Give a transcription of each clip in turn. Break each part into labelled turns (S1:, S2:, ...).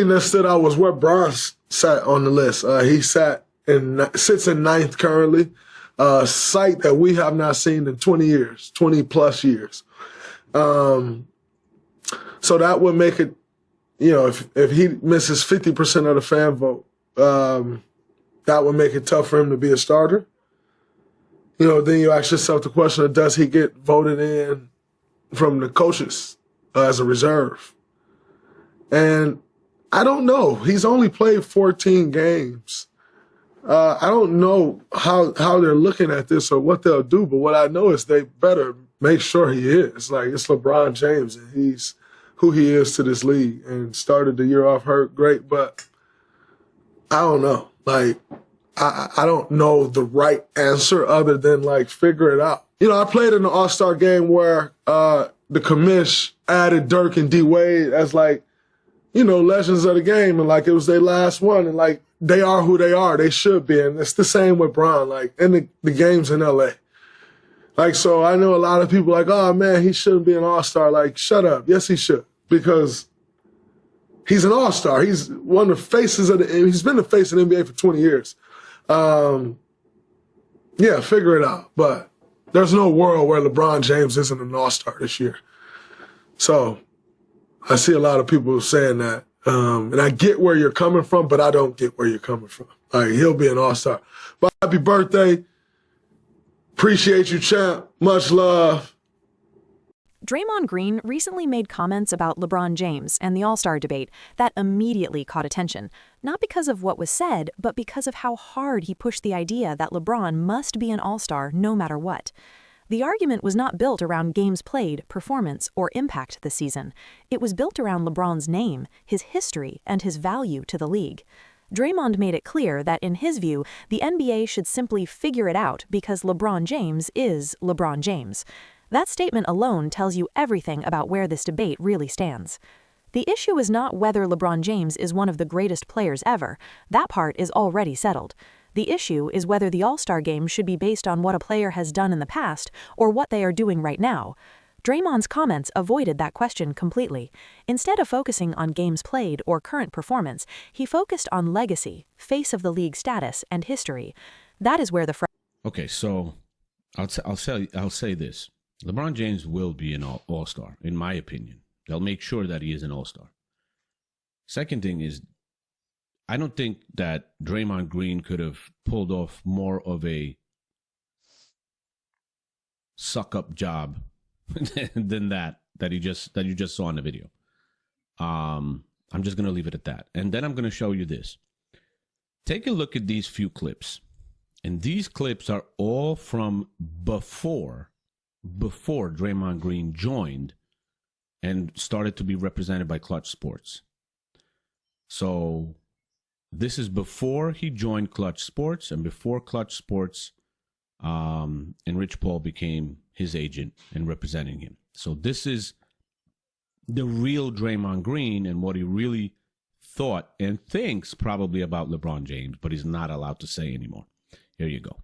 S1: thing that stood out was where Bron sat on the list. He sits in ninth currently, a sight that we have not seen in 20 years, 20 plus years. So that would make it, if he misses 50% of the fan vote, that would make it tough for him to be a starter. Then you ask yourself the question of, does he get voted in from the coaches as a reserve? And I don't know. He's only played 14 games. I don't know how they're looking at this or what they'll do, but what I know is they better make sure he is. Like, it's LeBron James, and he's who he is to this league, and started the year off hurt, great, but I don't know. Like, I don't know the right answer other than, figure it out. I played in the All-Star game where the commish added Dirk and D-Wade as, legends of the game, and, it was their last one, and, they are who they are. They should be, and it's the same with Bron, in the games in L.A. So I know a lot of people oh, man, he shouldn't be an All-Star. Shut up. Yes, he should, because he's an All-Star. He's one of the faces he's been the face of the NBA for 20 years. Yeah, figure it out. But there's no world where LeBron James isn't an All-Star this year. So I see a lot of people saying that. And I get where you're coming from, but I don't get where you're coming from. He'll be an All-Star. But happy birthday. Appreciate you, champ. Much love.
S2: Draymond Green recently made comments about LeBron James and the All-Star debate that immediately caught attention, not because of what was said, but because of how hard he pushed the idea that LeBron must be an All-Star no matter what. The argument was not built around games played, performance, or impact this season. It was built around LeBron's name, his history, and his value to the league. Draymond made it clear that, in his view, the NBA should simply figure it out because LeBron James is LeBron James. That statement alone tells you everything about where this debate really stands. The issue is not whether LeBron James is one of the greatest players ever. That part is already settled. The issue is whether the All-Star game should be based on what a player has done in the past or what they are doing right now. Draymond's comments avoided that question completely. Instead of focusing on games played or current performance, he focused on legacy, face of the league status, and history. That is where the
S3: Okay, so I'll say this. LeBron James will be an all-star, in my opinion. They'll make sure that he is an all-star. Second thing is, I don't think that Draymond Green could have pulled off more of a suck-up job than that you just saw in the video. I'm just going to leave it at that. And then I'm going to show you this. Take a look at these few clips. And these clips are all from before Draymond Green joined and started to be represented by Clutch Sports. So this is before he joined Clutch Sports and before Clutch Sports and Rich Paul became his agent and representing him. So this is the real Draymond Green and what he really thought and thinks probably about LeBron James, but he's not allowed to say anymore. Here you go.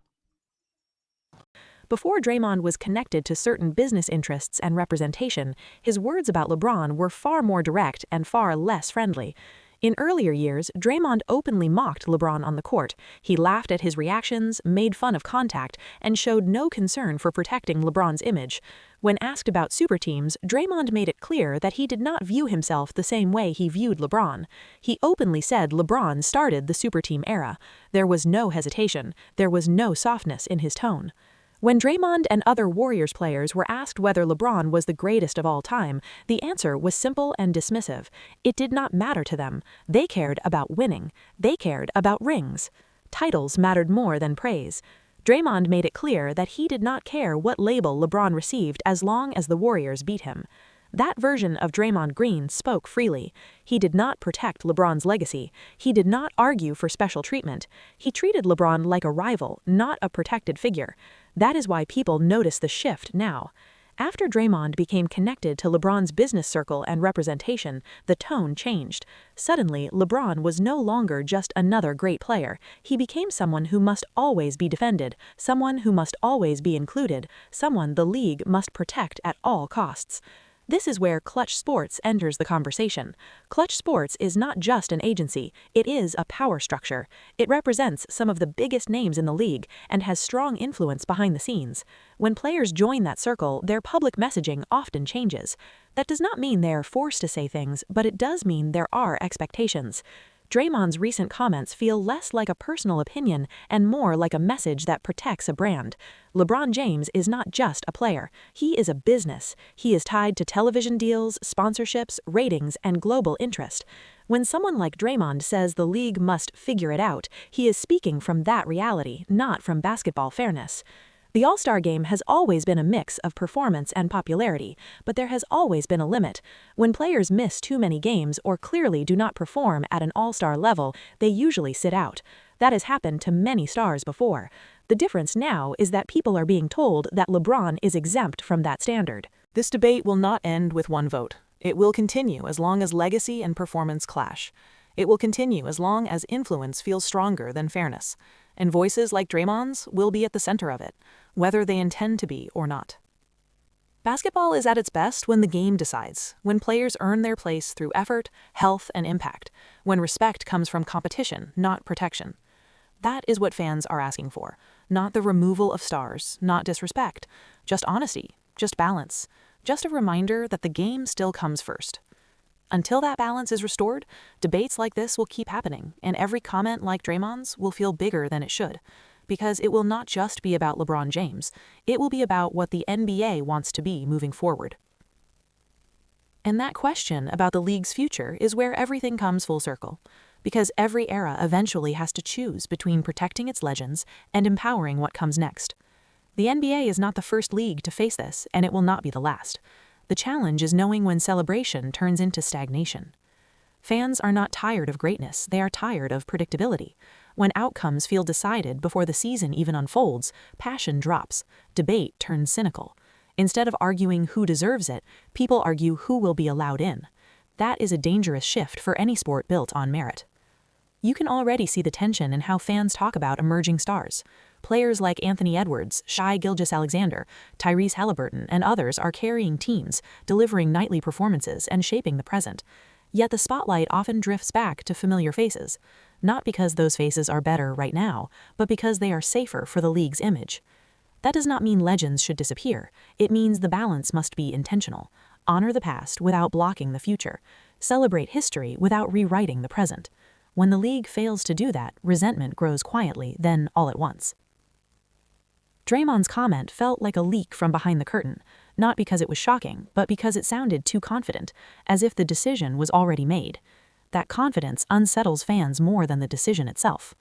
S2: Before Draymond was connected to certain business interests and representation, his words about LeBron were far more direct and far less friendly. In earlier years, Draymond openly mocked LeBron on the court. He laughed at his reactions, made fun of contact, and showed no concern for protecting LeBron's image. When asked about super teams, Draymond made it clear that he did not view himself the same way he viewed LeBron. He openly said LeBron started the super team era. There was no hesitation. There was no softness in his tone. When Draymond and other Warriors players were asked whether LeBron was the greatest of all time, the answer was simple and dismissive. It did not matter to them. They cared about winning. They cared about rings. Titles mattered more than praise. Draymond made it clear that he did not care what label LeBron received as long as the Warriors beat him. That version of Draymond Green spoke freely. He did not protect LeBron's legacy. He did not argue for special treatment. He treated LeBron like a rival, not a protected figure. That is why people notice the shift now. After Draymond became connected to LeBron's business circle and representation, the tone changed. Suddenly, LeBron was no longer just another great player. He became someone who must always be defended, someone who must always be included, someone the league must protect at all costs. This is where Clutch Sports enters the conversation. Clutch Sports is not just an agency, it is a power structure. It represents some of the biggest names in the league and has strong influence behind the scenes. When players join that circle, their public messaging often changes. That does not mean they're forced to say things, but it does mean there are expectations. Draymond's recent comments feel less like a personal opinion and more like a message that protects a brand. LeBron James is not just a player. He is a business. He is tied to television deals, sponsorships, ratings, and global interest. When someone like Draymond says the league must figure it out, he is speaking from that reality, not from basketball fairness. The All-Star Game has always been a mix of performance and popularity, but there has always been a limit. When players miss too many games or clearly do not perform at an All-Star level, they usually sit out. That has happened to many stars before. The difference now is that people are being told that LeBron is exempt from that standard.
S4: This debate will not end with one vote. It will continue as long as legacy and performance clash. It will continue as long as influence feels stronger than fairness. And voices like Draymond's will be at the center of it, whether they intend to be or not. Basketball is at its best when the game decides, when players earn their place through effort, health, and impact, when respect comes from competition, not protection. That is what fans are asking for, not the removal of stars, not disrespect, just honesty, just balance, just a reminder that the game still comes first. Until that balance is restored, debates like this will keep happening, and every comment like Draymond's will feel bigger than it should, because it will not just be about LeBron James, it will be about what the NBA wants to be moving forward. And that question about the league's future is where everything comes full circle, because every era eventually has to choose between protecting its legends and empowering what comes next. The NBA is not the first league to face this, and it will not be the last. The challenge is knowing when celebration turns into stagnation. Fans are not tired of greatness, they are tired of predictability. When outcomes feel decided before the season even unfolds, passion drops, debate turns cynical. Instead of arguing who deserves it, people argue who will be allowed in. That is a dangerous shift for any sport built on merit. You can already see the tension in how fans talk about emerging stars. Players like Anthony Edwards, Shai Gilgeous-Alexander, Tyrese Halliburton, and others are carrying teams, delivering nightly performances, and shaping the present. Yet the spotlight often drifts back to familiar faces, not because those faces are better right now, but because they are safer for the league's image. That does not mean legends should disappear. It means the balance must be intentional. Honor the past without blocking the future. Celebrate history without rewriting the present. When the league fails to do that, resentment grows quietly, then all at once. Draymond's comment felt like a leak from behind the curtain, not because it was shocking, but because it sounded too confident, as if the decision was already made. That confidence unsettles fans more than the decision itself.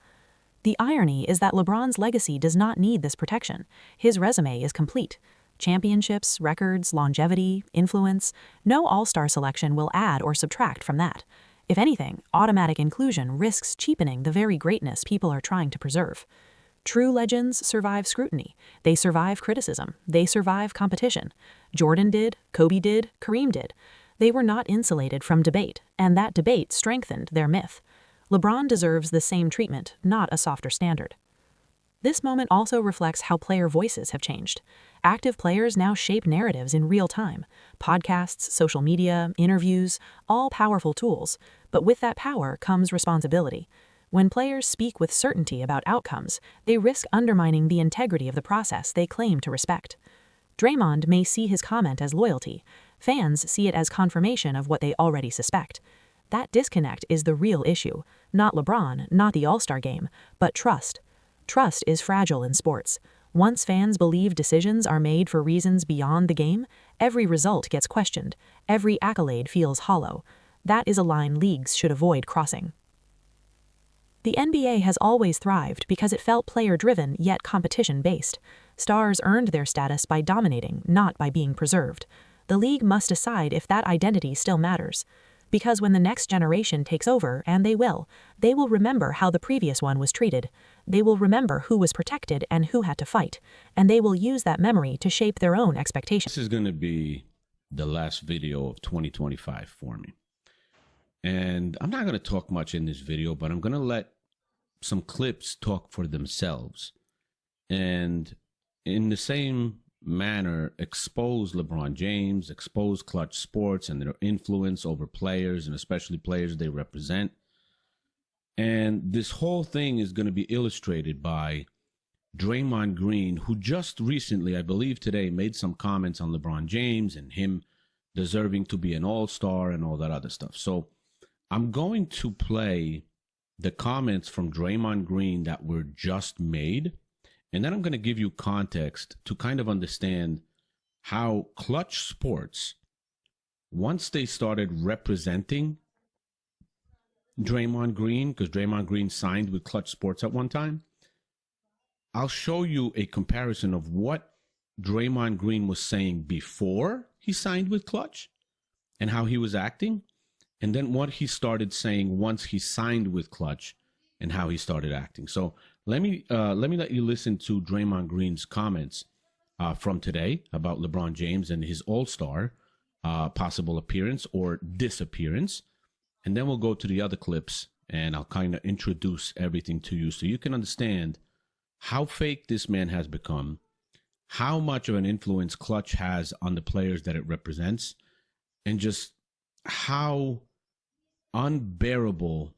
S4: The irony is that LeBron's legacy does not need this protection. His resume is complete. Championships, records, longevity, influence, no all-star selection will add or subtract from that. If anything, automatic inclusion risks cheapening the very greatness people are trying to preserve. True legends survive scrutiny. They survive criticism. They survive competition. Jordan did, Kobe did, Kareem did. They were not insulated from debate, and that debate strengthened their myth. LeBron deserves the same treatment, not a softer standard. This moment also reflects how player voices have changed. Active players now shape narratives in real time. Podcasts, social media, interviews, all powerful tools. But with that power comes responsibility. When players speak with certainty about outcomes, they risk undermining the integrity of the process they claim to respect. Draymond may see his comment as loyalty. Fans see it as confirmation of what they already suspect. That disconnect is the real issue. Not LeBron, not the All-Star Game, but trust. Trust is fragile in sports. Once fans believe decisions are made for reasons beyond the game, every result gets questioned. Every accolade feels hollow. That is a line leagues should avoid crossing. The NBA has always thrived because it felt player-driven yet competition-based. Stars earned their status by dominating, not by being preserved. The league must decide if that identity still matters. Because when the next generation takes over, and they will remember how the previous one was treated. They will remember who was protected and who had to fight. And they will use that memory to shape their own expectations.
S3: This is going to be the last video of 2025 for me. And I'm not going to talk much in this video, but I'm going to let some clips talk for themselves. And in the same manner expose LeBron James, expose Clutch Sports and their influence over players, and especially players they represent. And this whole thing is going to be illustrated by Draymond Green, who just recently, I believe today, made some comments on LeBron James and him deserving to be an all-star and all that other stuff. So I'm going to play the comments from Draymond Green that were just made, and then I'm going to give you context to kind of understand how Clutch Sports, once they started representing Draymond Green, because Draymond Green signed with Clutch Sports at one time, I'll show you a comparison of what Draymond Green was saying before he signed with Clutch and how he was acting, and then what he started saying once he signed with Clutch and how he started acting. So let me let you listen to Draymond Green's comments from today about LeBron James and his All-Star possible appearance or disappearance, and then we'll go to the other clips and I'll kind of introduce everything to you so you can understand how fake this man has become, how much of an influence Clutch has on the players that it represents, and just how unbearable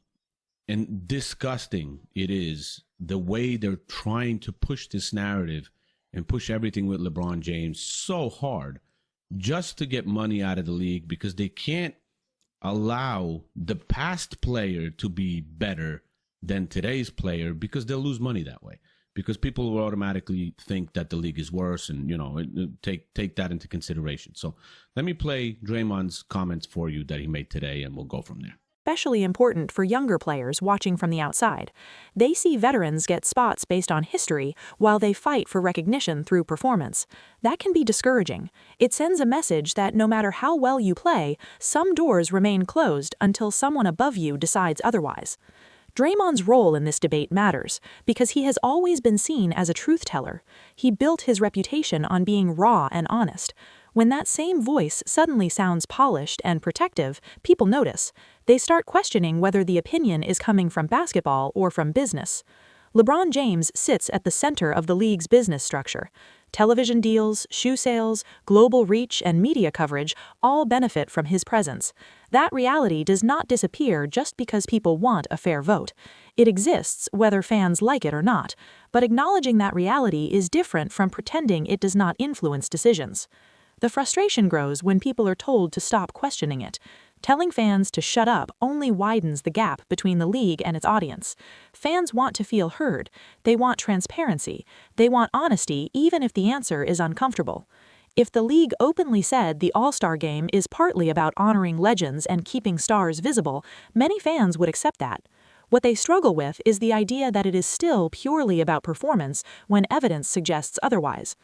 S3: and disgusting it is the way they're trying to push this narrative and push everything with LeBron James so hard just to get money out of the league, because they can't allow the past player to be better than today's player, because they'll lose money that way. Because people will automatically think that the league is worse, and take that into consideration. So let me play Draymond's comments for you that he made today, and we'll go from there.
S2: Especially important for younger players watching from the outside. They see veterans get spots based on history while they fight for recognition through performance. That can be discouraging. It sends a message that no matter how well you play, some doors remain closed until someone above you decides otherwise. Draymond's role in this debate matters because he has always been seen as a truth teller. He built his reputation on being raw and honest. When that same voice suddenly sounds polished and protective, people notice. They start questioning whether the opinion is coming from basketball or from business. LeBron James sits at the center of the league's business structure. Television deals, shoe sales, global reach, and media coverage all benefit from his presence. That reality does not disappear just because people want a fair vote. It exists whether fans like it or not, but acknowledging that reality is different from pretending it does not influence decisions. The frustration grows when people are told to stop questioning it. Telling fans to shut up only widens the gap between the league and its audience. Fans want to feel heard. They want transparency. They want honesty, even if the answer is uncomfortable. If the league openly said the All-Star Game is partly about honoring legends and keeping stars visible, many fans would accept that. What they struggle with is the idea that it is still purely about performance when evidence suggests otherwise.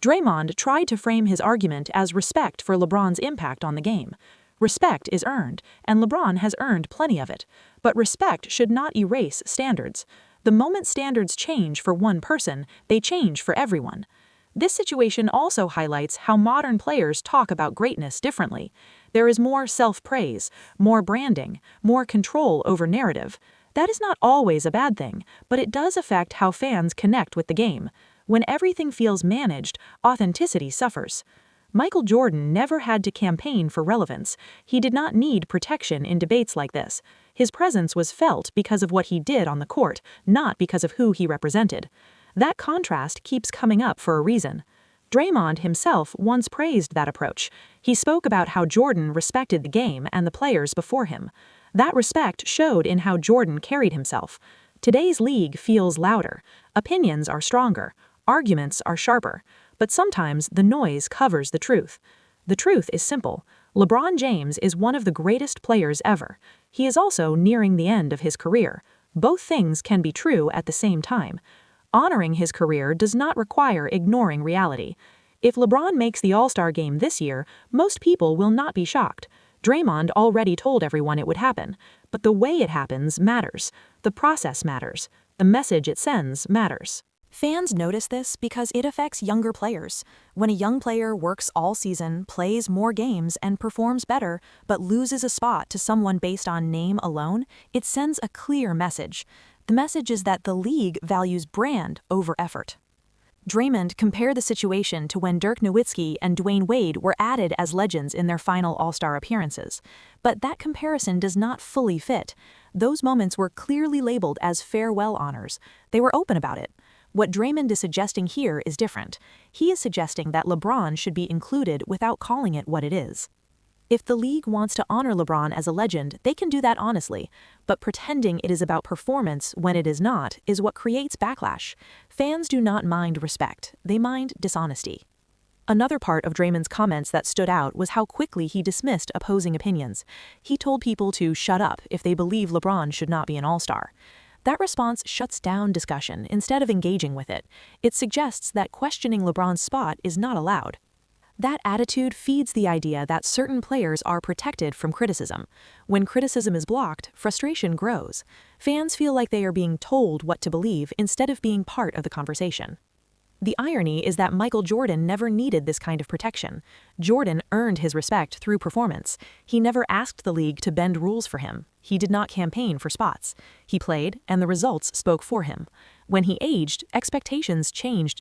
S2: Draymond tried to frame his argument as respect for LeBron's impact on the game. Respect is earned, and LeBron has earned plenty of it. But respect should not erase standards. The moment standards change for one person, they change for everyone. This situation also highlights how modern players talk about greatness differently. There is more self-praise, more branding, more control over narrative. That is not always a bad thing, but it does affect how fans connect with the game. When everything feels managed, authenticity suffers. Michael Jordan never had to campaign for relevance. He did not need protection in debates like this. His presence was felt because of what he did on the court, not because of who he represented. That contrast keeps coming up for a reason. Draymond himself once praised that approach. He spoke about how Jordan respected the game and the players before him. That respect showed in how Jordan carried himself. Today's league feels louder. Opinions are stronger. Arguments are sharper. But sometimes the noise covers the truth. The truth is simple. LeBron James is one of the greatest players ever. He is also nearing the end of his career. Both things can be true at the same time. Honoring his career does not require ignoring reality. If LeBron makes the All-Star Game this year, most people will not be shocked. Draymond already told everyone it would happen. But the way it happens matters. The process matters. The message it sends matters. Fans notice this because it affects younger players. When a young player works all season, plays more games, and performs better, but loses a spot to someone based on name alone, it sends a clear message. The message is that the league values brand over effort. Draymond compared the situation to when Dirk Nowitzki and Dwayne Wade were added as legends in their final All-Star appearances. But that comparison does not fully fit. Those moments were clearly labeled as farewell honors. They were open about it. What Draymond is suggesting here is different. He is suggesting that LeBron should be included without calling it what it is. If the league wants to honor LeBron as a legend, they can do that honestly. But pretending it is about performance when it is not is what creates backlash. Fans do not mind respect, they mind dishonesty. Another part of Draymond's comments that stood out was how quickly he dismissed opposing opinions. He told people to shut up if they believe LeBron should not be an All-Star. That response shuts down discussion instead of engaging with it. It suggests that questioning LeBron's spot is not allowed. That attitude feeds the idea that certain players are protected from criticism. When criticism is blocked, frustration grows. Fans feel like they are being told what to believe instead of being part of the conversation. The irony is that Michael Jordan never needed this kind of protection. Jordan earned his respect through performance. He never asked the league to bend rules for him. He did not campaign for spots. He played, and the results spoke for him. When he aged, expectations changed